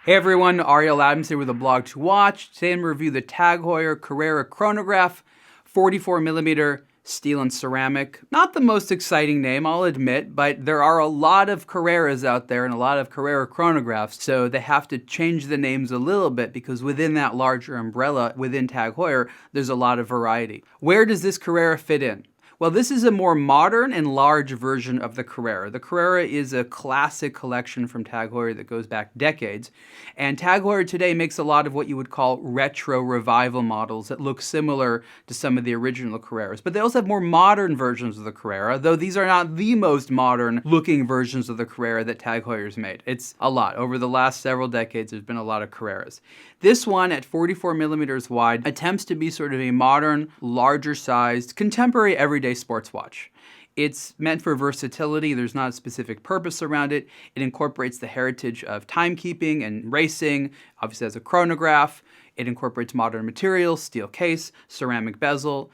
Hey everyone, Ariel Adams here with a blog to watch. Today I'm going to review the Heuer Carrera Chronograph 44mm steel and ceramic. Not the most exciting name, I'll admit, but there are a lot of Carreras out there and a lot of Carrera chronographs, so they have to change the names a little bit because within that larger umbrella, within Heuer, there's a lot of variety. Where does this Carrera fit in? Well, this is a more modern and large version of the Carrera. The Carrera is a classic collection from Heuer that goes back decades. And Heuer today makes a lot of what you would call retro revival models that look similar to some of the original Carreras. But they also have more modern versions of the Carrera, though these are not the most modern looking versions of the Carrera that Heuer's made. It's a lot. Over the last several decades, there's been a lot of Carreras. This one, at 44mm wide, attempts to be sort of a modern, larger sized, contemporary everyday sports watch. It's meant for versatility. There's not a specific purpose around it. It incorporates the heritage of timekeeping and racing, obviously has a chronograph. It incorporates modern materials, steel case, ceramic bezel.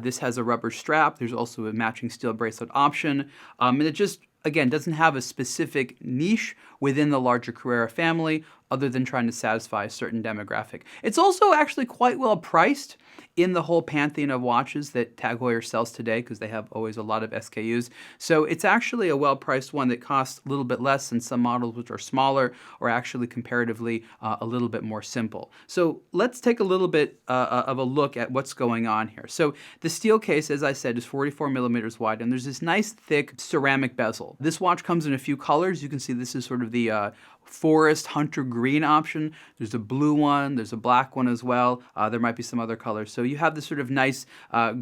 This has a rubber strap. There's also a matching steel bracelet option. And it just, again, doesn't have a specific niche within the larger Carrera family other than trying to satisfy a certain demographic. It's also actually quite well priced in the whole pantheon of watches that Heuer sells today, because they have always a lot of SKUs. So it's actually a well-priced one that costs a little bit less than some models which are smaller or actually comparatively a little bit more simple. So let's take a little bit of a look at what's going on here. So the steel case, as I said, is 44mm wide, and there's this nice thick ceramic bezel. This watch comes in a few colors. You can see this is sort of the forest hunter green option. There's a blue one, there's a black one as well. There might be some other colors. So you have this sort of nice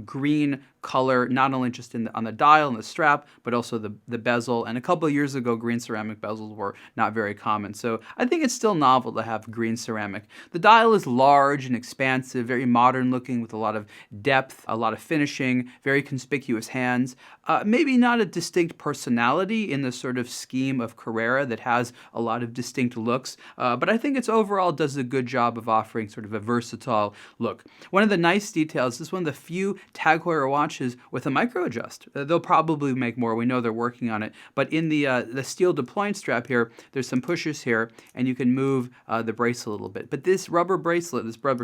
green color, not only just on the dial and the strap, but also the bezel. And a couple of years ago, green ceramic bezels were not very common. So I think it's still novel to have green ceramic. The dial is large and expansive, very modern looking with a lot of depth, a lot of finishing, very conspicuous hands. Maybe not a distinct personality in the sort of scheme of Carrera that has a lot of distinct looks, but I think it's overall does a good job of offering sort of a versatile look. One of the nice details, this is one of the few Heuer watches with a micro adjust. They'll probably make more. We know they're working on it. But in the steel deploying strap here, there's some pushes here, and you can move the bracelet a little bit. But this rubber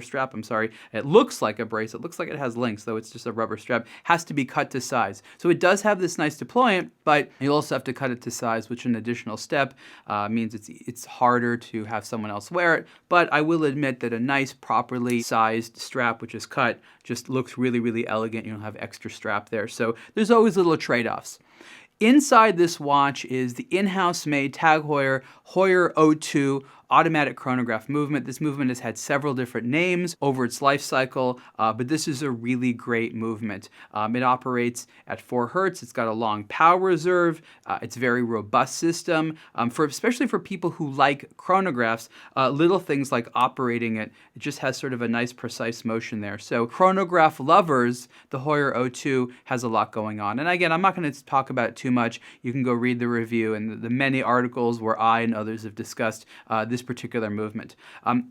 strap, it looks like a bracelet. It looks like it has links, though it's just a rubber strap. Has to be cut to size. So it does have this nice deployment, but you also have to cut it to size, which an additional step means it's harder to have someone else wear it. But I will admit that a nice, properly sized strap, which is cut, just looks really, really elegant. You don't have extra strap there. So there's always little trade-offs. Inside this watch is the in-house made Heuer 02 automatic chronograph movement. This movement has had several different names over its life cycle, but this is a really great movement. It operates at 4 Hertz. It's got a long power reserve. It's a very robust system. Especially for people who like chronographs, little things like operating it, it just has sort of a nice precise motion there. So chronograph lovers, the Heuer 02 has a lot going on. And again, I'm not going to talk about it too much. You can go read the review and the many articles where I and others have discussed this particular movement.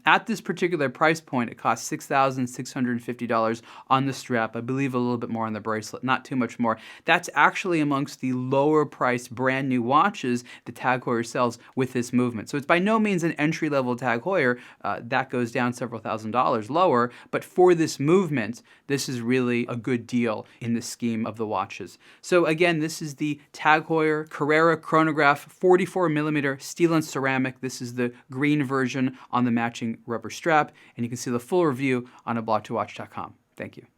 At this particular price point, it costs $6,650 on the strap. I believe a little bit more on the bracelet, not too much more. That's actually amongst the lower priced brand new watches that Heuer sells with this movement. So it's by no means an entry-level Heuer. That goes down several $1,000s lower, but for this movement, this is really a good deal in the scheme of the watches. So again, this is the Heuer Carrera Chronograph 44mm steel and ceramic. This is the green version on the matching rubber strap, and you can see the full review on ablogtowatch.com. Thank you.